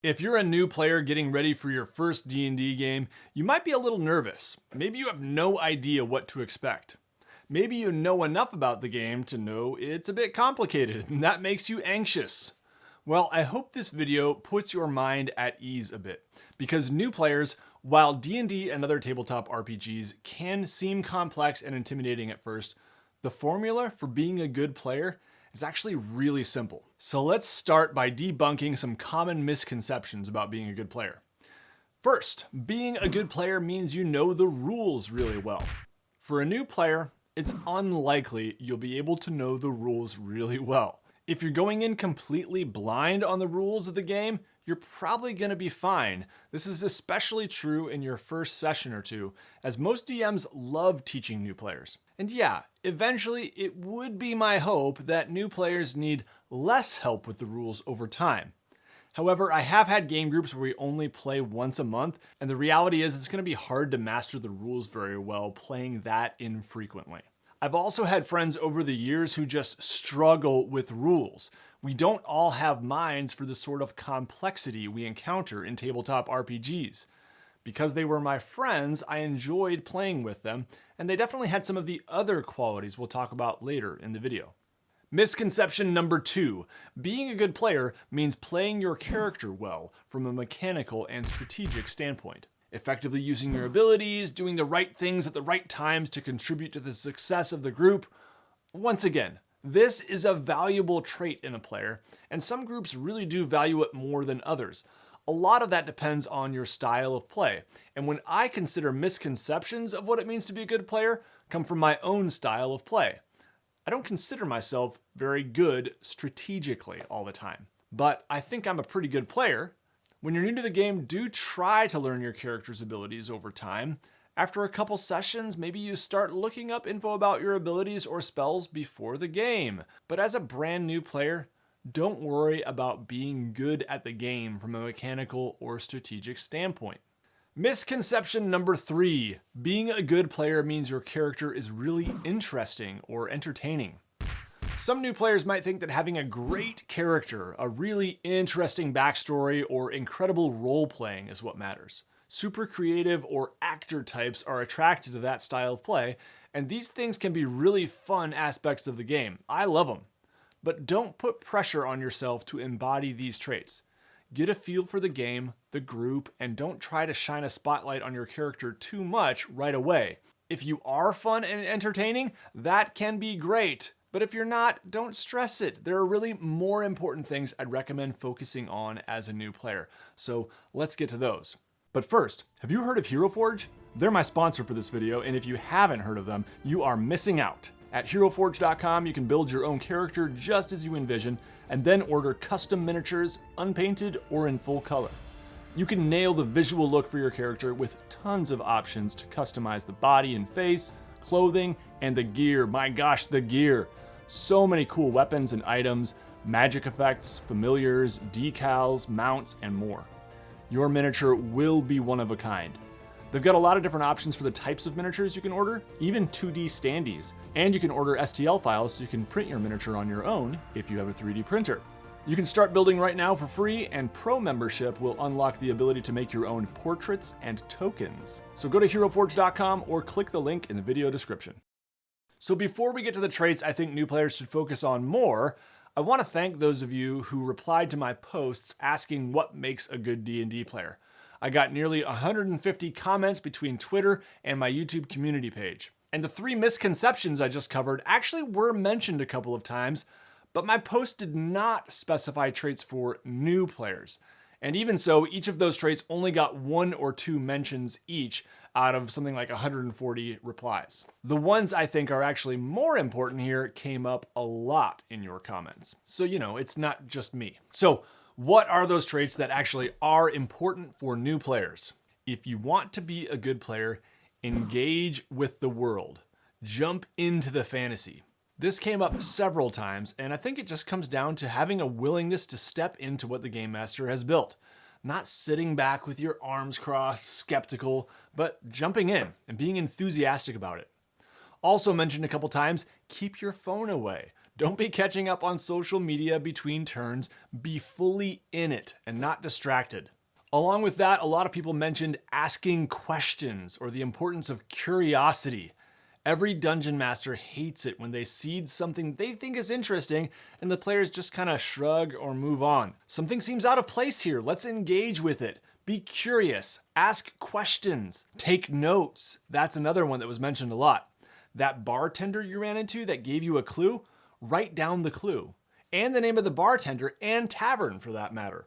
If you're a new player getting ready for your first D&D game, you might be a little nervous. Maybe you have no idea what to expect. Maybe you know enough about the game to know it's a bit complicated, and that makes you anxious. Well, I hope this video puts your mind at ease a bit, because new players, while D&D and other tabletop RPGs can seem complex and intimidating at first, the formula for being a good player is actually really simple. So let's start by debunking some common misconceptions about being a good player. First, being a good player means you know the rules really well. For a new player, it's unlikely you'll be able to know the rules really well. If you're going in completely blind on the rules of the game, you're probably going to be fine. This is especially true in your first session or two, as most DMs love teaching new players. And yeah, eventually it would be my hope that new players need less help with the rules over time. However, I have had game groups where we only play once a month, and the reality is it's going to be hard to master the rules very well playing that infrequently. I've also had friends over the years who just struggle with rules. We don't all have minds for the sort of complexity we encounter in tabletop RPGs. Because they were my friends, I enjoyed playing with them, and they definitely had some of the other qualities we'll talk about later in the video. Misconception number 2. Being a good player means playing your character well from a mechanical and strategic standpoint. Effectively using your abilities, doing the right things at the right times to contribute to the success of the group. Once again, this is a valuable trait in a player, and some groups really do value it more than others. A lot of that depends on your style of play, and when I consider misconceptions of what it means to be a good player, come from my own style of play. I don't consider myself very good strategically all the time, but I think I'm a pretty good player. When you're new to the game, do try to learn your character's abilities over time. After a couple sessions, maybe you start looking up info about your abilities or spells before the game. But as a brand new player, don't worry about being good at the game from a mechanical or strategic standpoint. Misconception number 3. Being a good player means your character is really interesting or entertaining. Some new players might think that having a great character, a really interesting backstory, or incredible role-playing is what matters. Super creative or actor types are attracted to that style of play, and these things can be really fun aspects of the game. I love them. But don't put pressure on yourself to embody these traits. Get a feel for the game, the group, and don't try to shine a spotlight on your character too much right away. If you are fun and entertaining, that can be great. But if you're not, don't stress it. There are really more important things I'd recommend focusing on as a new player. So let's get to those. But first, have you heard of Hero Forge? They're my sponsor for this video, and if you haven't heard of them, you are missing out. At heroforge.com, you can build your own character just as you envision, and then order custom miniatures, unpainted or in full color. You can nail the visual look for your character with tons of options to customize the body and face, clothing, and the gear. My gosh, the gear. So many cool weapons and items, magic effects, familiars, decals, mounts, and more. Your miniature will be one of a kind. They've got a lot of different options for the types of miniatures you can order, even 2D standees. And you can order STL files so you can print your miniature on your own if you have a 3D printer. You can start building right now for free, and Pro membership will unlock the ability to make your own portraits and tokens. So go to heroforge.com or click the link in the video description. So before we get to the traits I think new players should focus on more, I want to thank those of you who replied to my posts asking what makes a good D&D player. I got nearly 150 comments between Twitter and my YouTube community page. And the 3 misconceptions I just covered actually were mentioned a couple of times, but my post did not specify traits for new players. And even so, each of those traits only got 1 or 2 mentions each out of something like 140 replies. The ones I think are actually more important here came up a lot in your comments. So, it's not just me. So, what are those traits that actually are important for new players? If you want to be a good player, engage with the world. Jump into the fantasy. This came up several times, and I think it just comes down to having a willingness to step into what the game master has built. Not sitting back with your arms crossed, skeptical, but jumping in and being enthusiastic about it. Also mentioned a couple times, keep your phone away. Don't be catching up on social media between turns. Be fully in it and not distracted. Along with that, a lot of people mentioned asking questions or the importance of curiosity. Every dungeon master hates it when they seed something they think is interesting and the players just kind of shrug or move on. Something seems out of place here. Let's engage with it. Be curious. Ask questions. Take notes. That's another one that was mentioned a lot. That bartender you ran into that gave you a clue, write down the clue and the name of the bartender and tavern for that matter.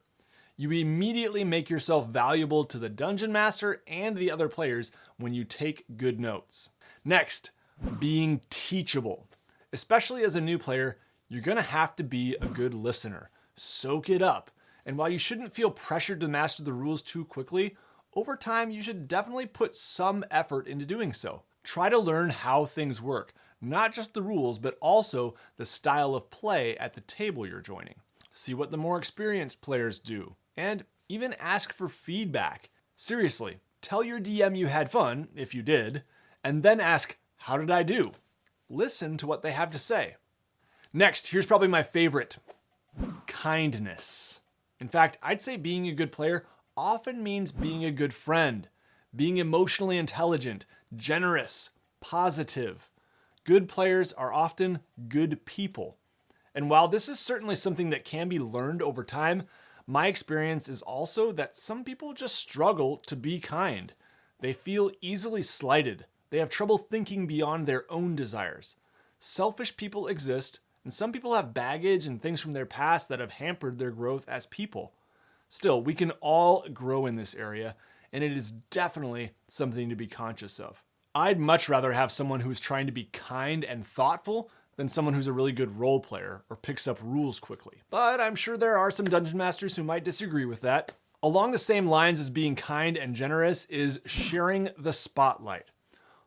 You immediately make yourself valuable to the dungeon master and the other players when you take good notes. Next, being teachable. Especially as a new player, you're going to have to be a good listener. Soak it up. And while you shouldn't feel pressured to master the rules too quickly, over time you should definitely put some effort into doing so. Try to learn how things work, not just the rules, but also the style of play at the table you're joining. See what the more experienced players do, and even ask for feedback. Seriously, tell your DM you had fun, if you did, and then ask, how did I do? Listen to what they have to say. Next, here's probably my favorite. Kindness. In fact, I'd say being a good player often means being a good friend, being emotionally intelligent, generous, positive. Good players are often good people. And while this is certainly something that can be learned over time, my experience is also that some people just struggle to be kind. They feel easily slighted. They have trouble thinking beyond their own desires. Selfish people exist, and some people have baggage and things from their past that have hampered their growth as people. Still, we can all grow in this area, and it is definitely something to be conscious of. I'd much rather have someone who's trying to be kind and thoughtful than someone who's a really good role player or picks up rules quickly. But I'm sure there are some dungeon masters who might disagree with that. Along the same lines as being kind and generous is sharing the spotlight.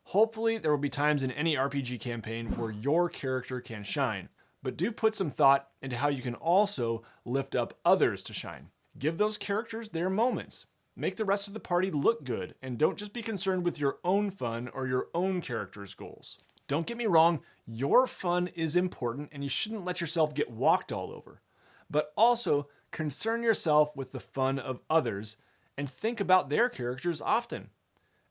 Hopefully there will be times in any RPG campaign where your character can shine, but do put some thought into how you can also lift up others to shine. Give those characters their moments. Make the rest of the party look good, and don't just be concerned with your own fun or your own character's goals. Don't get me wrong, your fun is important and you shouldn't let yourself get walked all over. But also concern yourself with the fun of others and think about their characters often.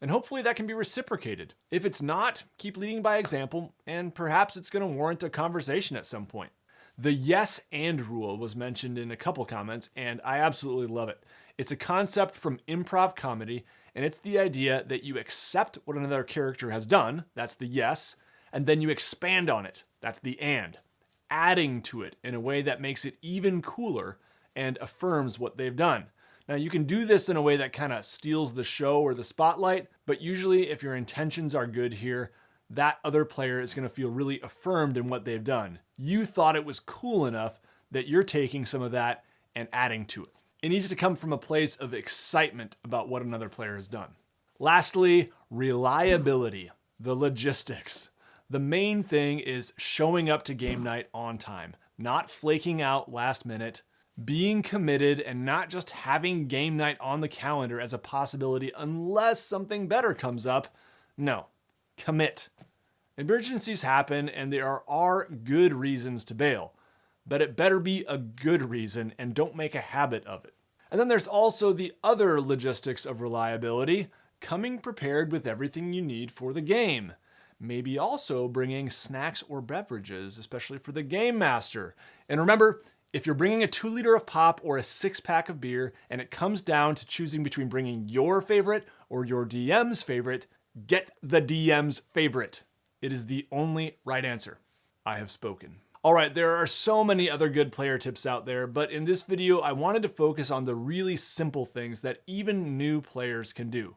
And hopefully that can be reciprocated. If it's not, keep leading by example, and perhaps it's going to warrant a conversation at some point. The yes and rule was mentioned in a couple comments, and I absolutely love it. It's a concept from improv comedy, and it's the idea that you accept what another character has done, that's the yes, and then you expand on it, that's the and, adding to it in a way that makes it even cooler and affirms what they've done. Now, you can do this in a way that kind of steals the show or the spotlight, but usually if your intentions are good here, that other player is going to feel really affirmed in what they've done. You thought it was cool enough that you're taking some of that and adding to it. It needs to come from a place of excitement about what another player has done. Lastly, reliability, the logistics. The main thing is showing up to game night on time, not flaking out last minute, being committed and not just having game night on the calendar as a possibility unless something better comes up. No, commit. Emergencies happen and there are good reasons to bail, but it better be a good reason and don't make a habit of it. And then there's also the other logistics of reliability, coming prepared with everything you need for the game. Maybe also bringing snacks or beverages, especially for the game master. And remember, if you're bringing a 2-liter of pop or a 6-pack of beer and it comes down to choosing between bringing your favorite or your DM's favorite, get the DM's favorite. It is the only right answer. I have spoken. All right, there are so many other good player tips out there, but in this video, I wanted to focus on the really simple things that even new players can do.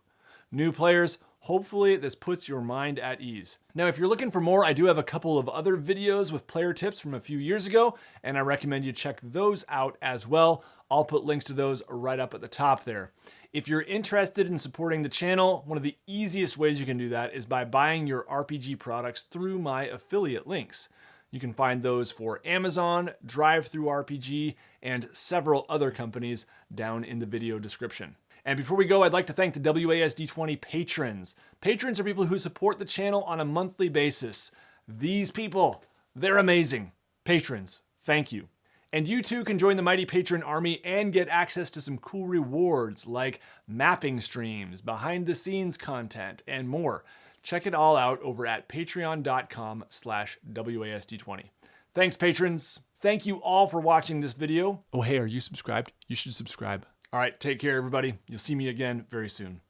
New players, hopefully this puts your mind at ease. Now, if you're looking for more, I do have a couple of other videos with player tips from a few years ago, and I recommend you check those out as well. I'll put links to those right up at the top there. If you're interested in supporting the channel, one of the easiest ways you can do that is by buying your RPG products through my affiliate links. You can find those for Amazon, DriveThruRPG, and several other companies down in the video description. And before we go, I'd like to thank the WASD20 patrons. Patrons are people who support the channel on a monthly basis. These people, they're amazing. Patrons, thank you. And you too can join the Mighty Patron Army and get access to some cool rewards like mapping streams, behind the scenes content, and more. Check it all out over at patreon.com/WASD20. Thanks, patrons. Thank you all for watching this video. Oh, hey, are you subscribed? You should subscribe. All right, take care, everybody. You'll see me again very soon.